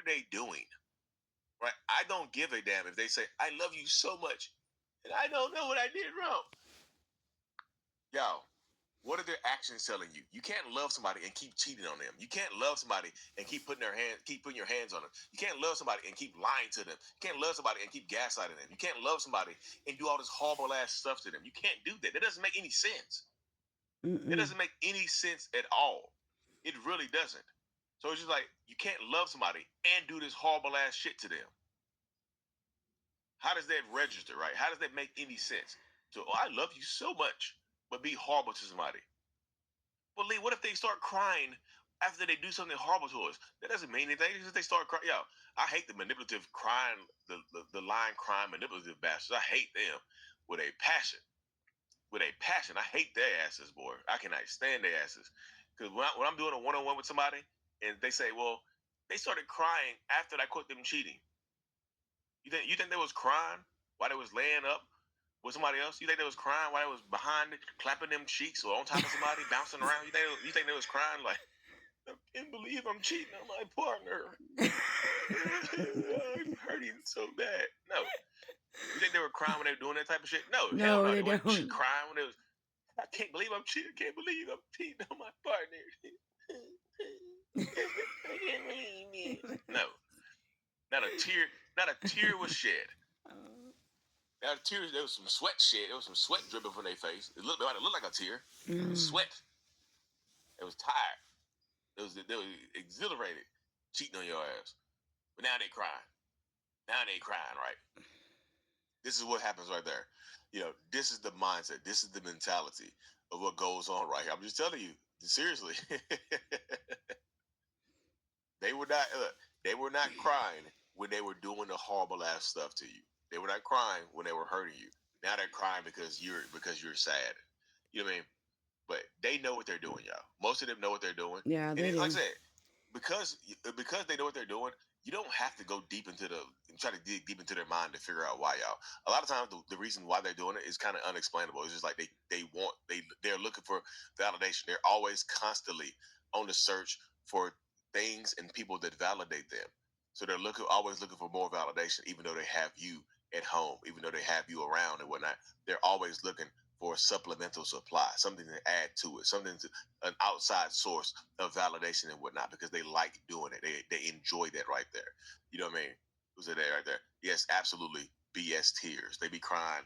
they doing? Right? I don't give a damn if they say, I love you so much, and I don't know what I did wrong. Yo, what are their actions telling you? You can't love somebody and keep cheating on them. You can't love somebody and keep putting your hands on them. You can't love somebody and keep lying to them. You can't love somebody and keep gaslighting them. You can't love somebody and do all this horrible ass stuff to them. You can't do that. That doesn't make any sense. It doesn't make any sense at all. It really doesn't. So it's just like you can't love somebody and do this horrible ass shit to them. How does that register, right? How does that make any sense? So, I love you so much, but be horrible to somebody. Well, Lee, what if they start crying after they do something horrible to us? That doesn't mean anything. It's just they start crying. Yo, I hate the manipulative crying, the lying, crying, manipulative bastards. I hate them with a passion. With a passion. I hate their asses, boy. I cannot stand their asses. Because when I'm doing a one-on-one with somebody and they say, well, they started crying after I caught them cheating. You think they was crying while they was laying up with somebody else? You think they was crying while they was behind it, clapping them cheeks or on top of somebody, bouncing around? You think they was crying like, I can't believe I'm cheating on my partner. I'm hurting so bad. No. You think they were crying when they were doing that type of shit? No, hell no. they They weren't don't. crying when they was, I can't believe I'm cheating. I can't believe I'm cheating on my partner. No. Not a tear was shed. Now, tears, there was some sweat shed. There was some sweat dripping from their face. It looked like a tear. It was sweat. It was tired. They were exhilarated, cheating on your ass. But now they crying. Now they crying, right? This is what happens right there. This is the mindset. This is the mentality of what goes on right here. I'm just telling you, seriously. They were not crying when they were doing the horrible ass stuff to you. They were not crying when they were hurting you. Now they're crying because you're sad. You know what I mean? But they know what they're doing, y'all. Most of them know what they're doing. Yeah, And they like I do. said, because they know what they're doing, you don't have to go deep into and try to dig deep into their mind to figure out why, y'all. A lot of times the reason why they're doing it is kind of unexplainable. It's just like they're looking for validation. They're always constantly on the search for things and people that validate them. So they're always looking for more validation, even though they have you at home, even though they have you around and whatnot. They're always looking for a supplemental supply, something to add to it, an outside source of validation and whatnot, because they like doing it. They enjoy that right there. You know what I mean? Who's it there right there? Yes, absolutely. BS tears. They be crying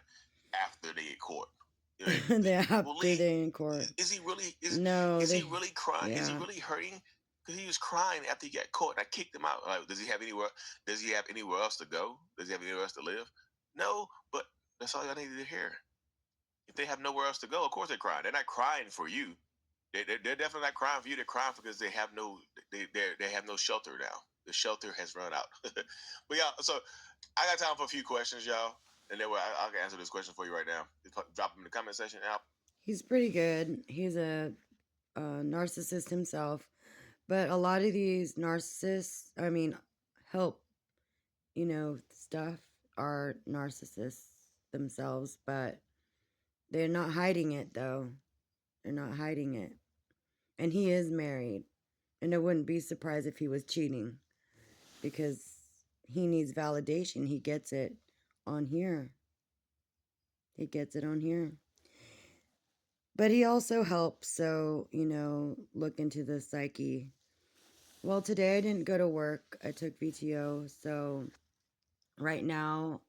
after they get caught. You know what I mean? They have Well, to Lee, day in court. is he really No, is he they. really crying? Is he Yeah. really hurting? Because he was crying after he got caught. And I kicked him out. Like, does he have anywhere else to go? Does he have anywhere else to live? No, but that's all y'all needed to hear. If they have nowhere else to go, of course they're crying. They're not crying for you. They're definitely not crying for you. They're crying because they have no shelter now. The shelter has run out. But yeah, so I got time for a few questions, y'all, and then I can answer this question for you right now. Just drop them in the comment section. Al. He's pretty good. He's a narcissist himself. But a lot of these narcissists, help, stuff, are narcissists themselves, but they're not hiding it, though. They're not hiding it. And he is married. And I wouldn't be surprised if he was cheating, because he needs validation. He gets it on here. He gets it on here. But he also helps, so, look into the psyche. Well, today I didn't go to work. I took VTO, so right now,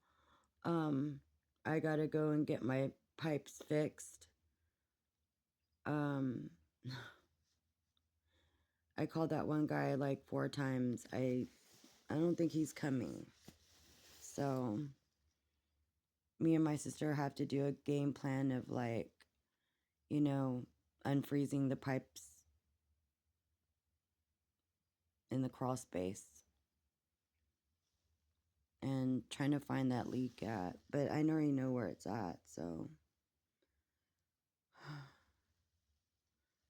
I gotta go and get my pipes fixed. I called that one guy like 4 times. I don't think he's coming. So me and my sister have to do a game plan of unfreezing the pipes in the crawl space and trying to find that leak at. But I already know where it's at, so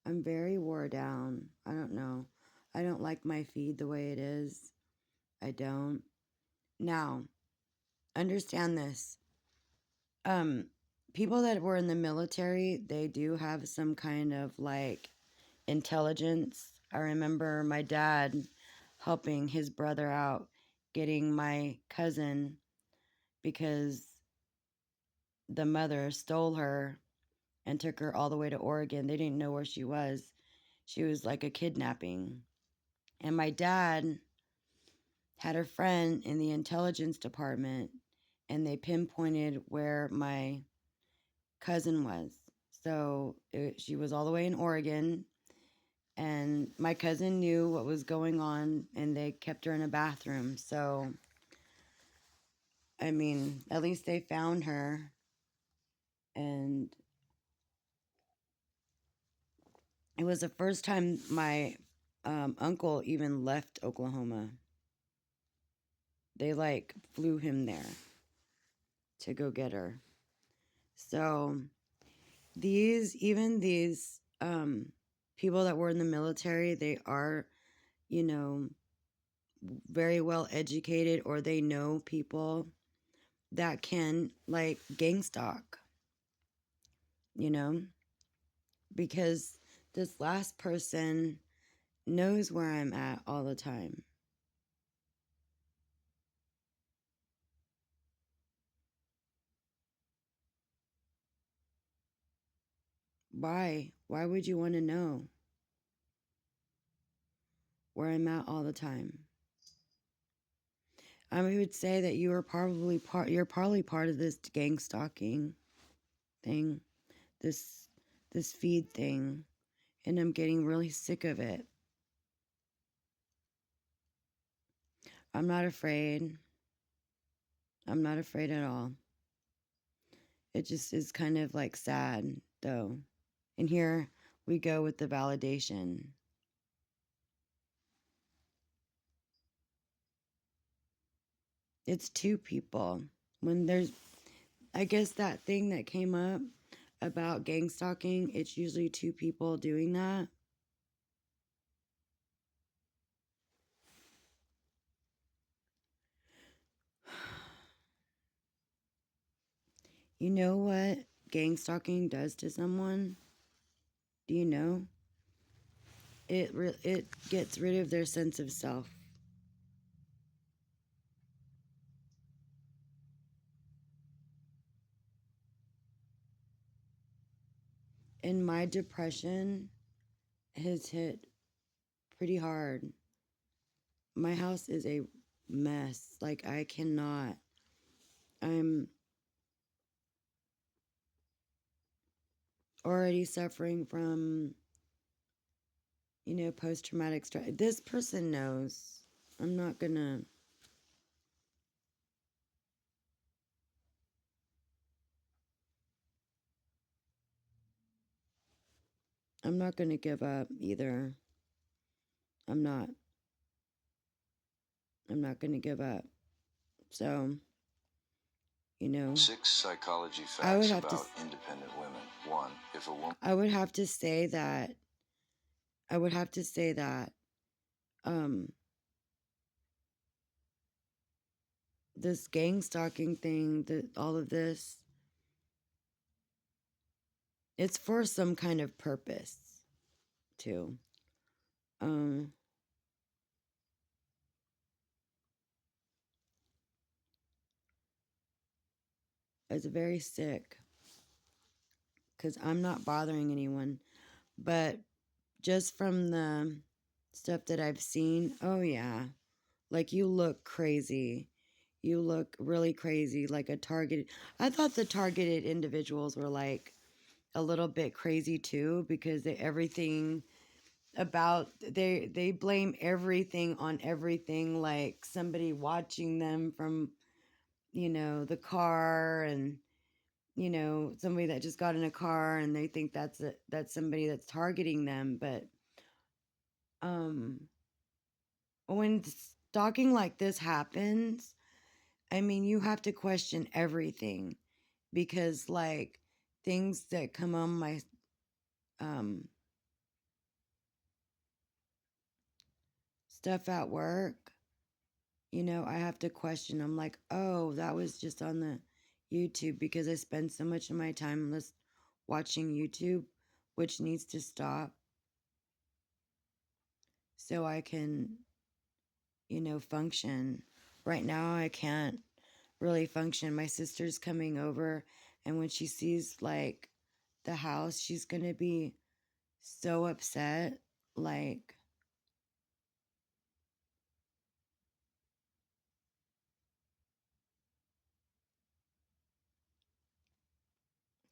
I'm very wore down. I don't know. I don't like my feed the way it is. I don't. Now, understand this. People that were in the military, they do have some kind of intelligence. I remember my dad helping his brother out getting my cousin because the mother stole her and took her all the way to Oregon. They didn't know where she was. She was like a kidnapping. And my dad had a friend in the intelligence department, and they pinpointed where my cousin was. So she was all the way in Oregon, and my cousin knew what was going on, and they kept her in a bathroom. So, I mean, at least they found her, and it was the first time my uncle even left Oklahoma. They like flew him there to go get her. So these people that were in the military, they are, you know, very well educated, or they know people that can like gang stalk, you know, because this last person knows where I'm at all the time. Why? Why would you want to know where I'm at all the time? I would say that you are probably part of this gang stalking thing, this this feed thing, and I'm getting really sick of it. I'm not afraid. I'm not afraid at all. It just is kind of like sad though. And here we go with the validation. It's two people. When there's, I guess that thing that came up about gang stalking, it's usually two people doing that. You know what gang stalking does to someone? Do you know? It gets rid of their sense of self. And my depression has hit pretty hard. My house is a mess. Like I cannot. I'm already suffering from, post traumatic stress. This person knows. I'm not gonna. I'm not gonna give up either. I'm not. I'm not gonna give up. So, 6 psychology facts about independent women. 1. If a woman. I would have to say that. I would have to say that. This gang stalking thing, all of this, it's for some kind of purpose, too. It's very sick because I'm not bothering anyone, but just from the stuff that I've seen, oh yeah, like you look crazy. You look really crazy, like a targeted. I thought the targeted individuals were like a little bit crazy too, because everything about they blame everything on everything, like somebody watching them from the car, and somebody that just got in a car, and they think that's somebody that's targeting them. But when stalking like this happens, I mean, you have to question everything, because like things that come on my stuff at work, I have to question. I'm like, oh, that was just on the YouTube, because I spend so much of my time watching YouTube, which needs to stop so I can function. Right now, I can't really function. My sister's coming over, and when she sees like the house, she's gonna be so upset. Like,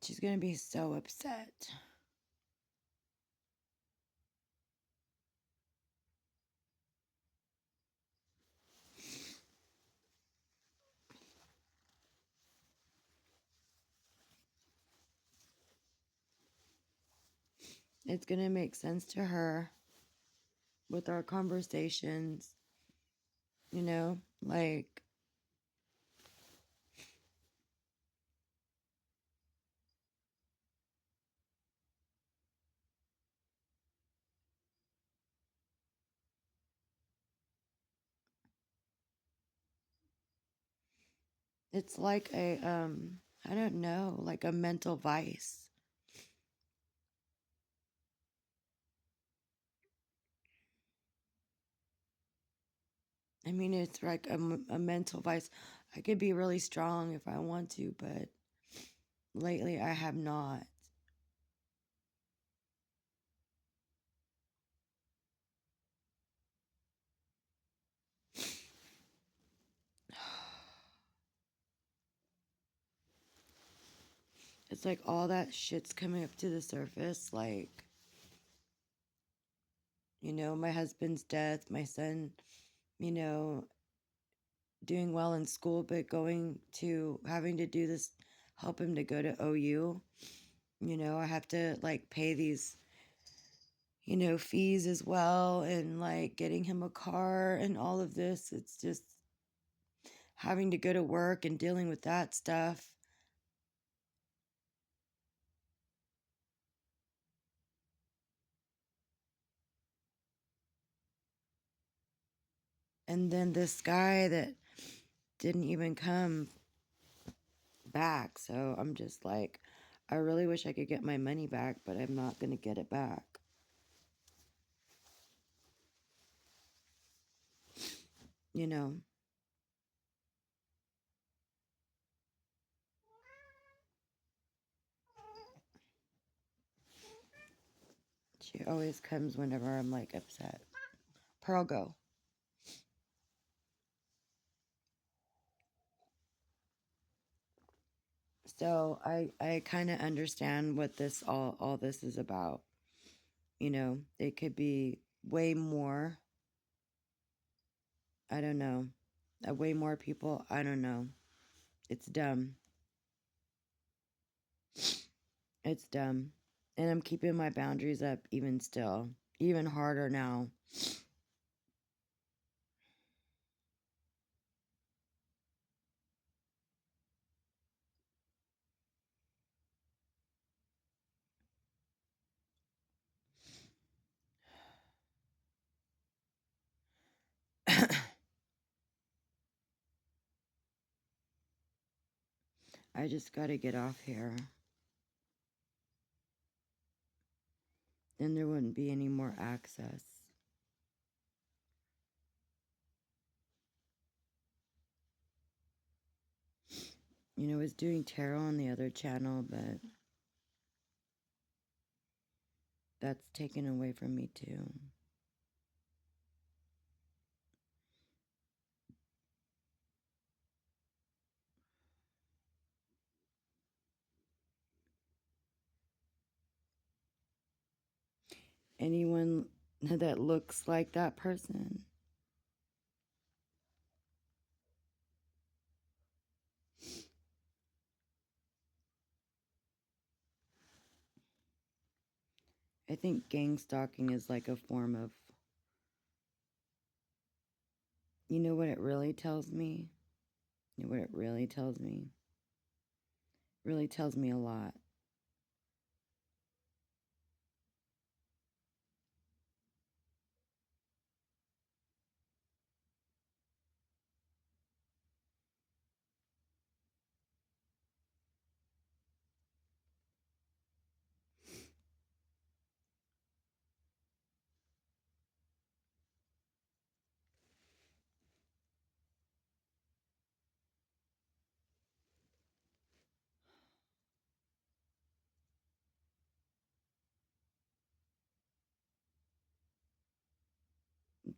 she's gonna be so upset. It's gonna make sense to her with our conversations, like it's like a I don't know, like a mental vice. I mean, it's like a mental vice. I could be really strong if I want to, but lately I have not. It's like all that shit's coming up to the surface. Like, my husband's death, my son, you know, doing well in school, but going to having to do this, help him to go to OU. I have to like pay these, fees as well, and like getting him a car and all of this. It's just having to go to work and dealing with that stuff. And then this guy that didn't even come back. So I'm just like, I really wish I could get my money back, but I'm not going to get it back. You know, she always comes whenever I'm like upset. Pearl, go. So I kind of understand what this all this is about. It could be way more. I don't know. Way more people. I don't know. It's dumb. It's dumb. And I'm keeping my boundaries up even still. Even harder now. I just got to get off here. Then there wouldn't be any more access. I was doing tarot on the other channel, but that's taken away from me too. Anyone that looks like that person. I think gangstalking is like a form of. You know what it really tells me? You know what it really tells me? It really tells me a lot.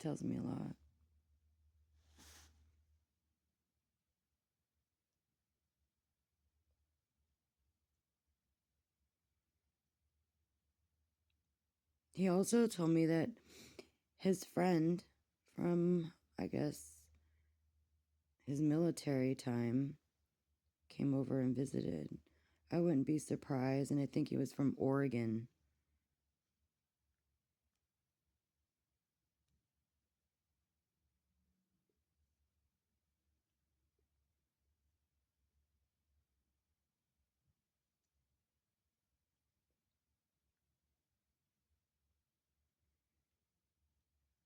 tells me a lot. He also told me that his friend from, I guess, his military time came over and visited. I wouldn't be surprised, and I think he was from Oregon.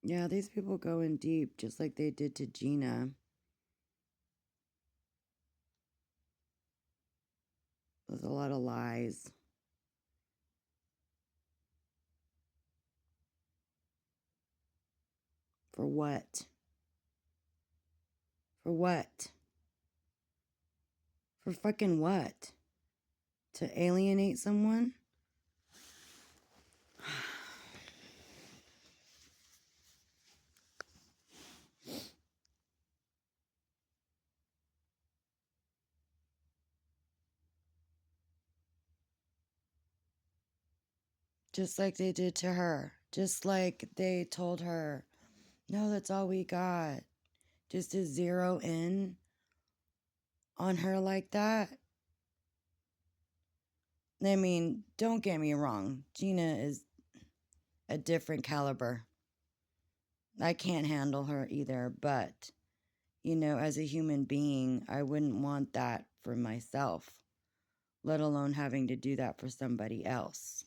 Yeah, these people go in deep, just like they did to Gina. There's a lot of lies. For what? For what? For fucking what? To alienate someone? Just like they did to her. Just like they told her, no, that's all we got. Just to zero in on her like that. I mean, don't get me wrong. Gina is a different caliber. I can't handle her either, but, you know, as a human being, I wouldn't want that for myself, let alone having to do that for somebody else.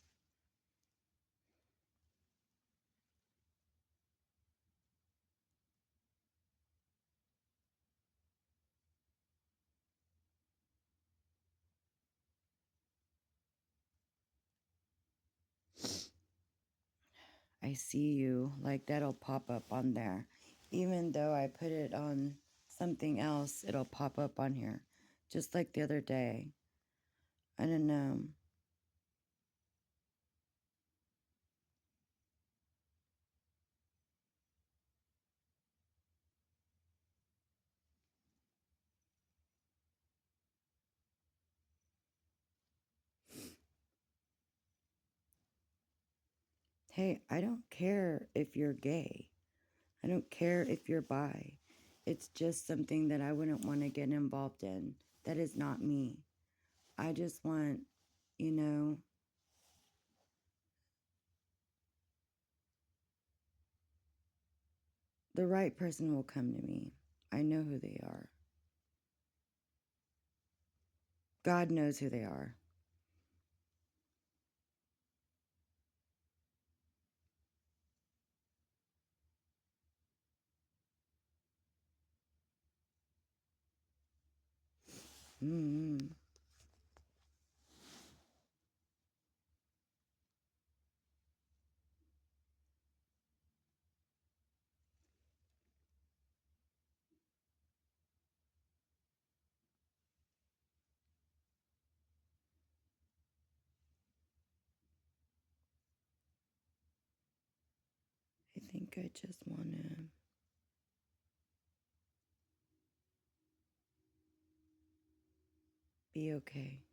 I see you, like that'll pop up on there. Even though I put it on something else, it'll pop up on here. Just like the other day. I don't know. Hey, I don't care if you're gay. I don't care if you're bi. It's just something that I wouldn't want to get involved in. That is not me. I just want, you know, the right person will come to me. I know who they are. God knows who they are. Mm-hmm. I think I just want to be okay.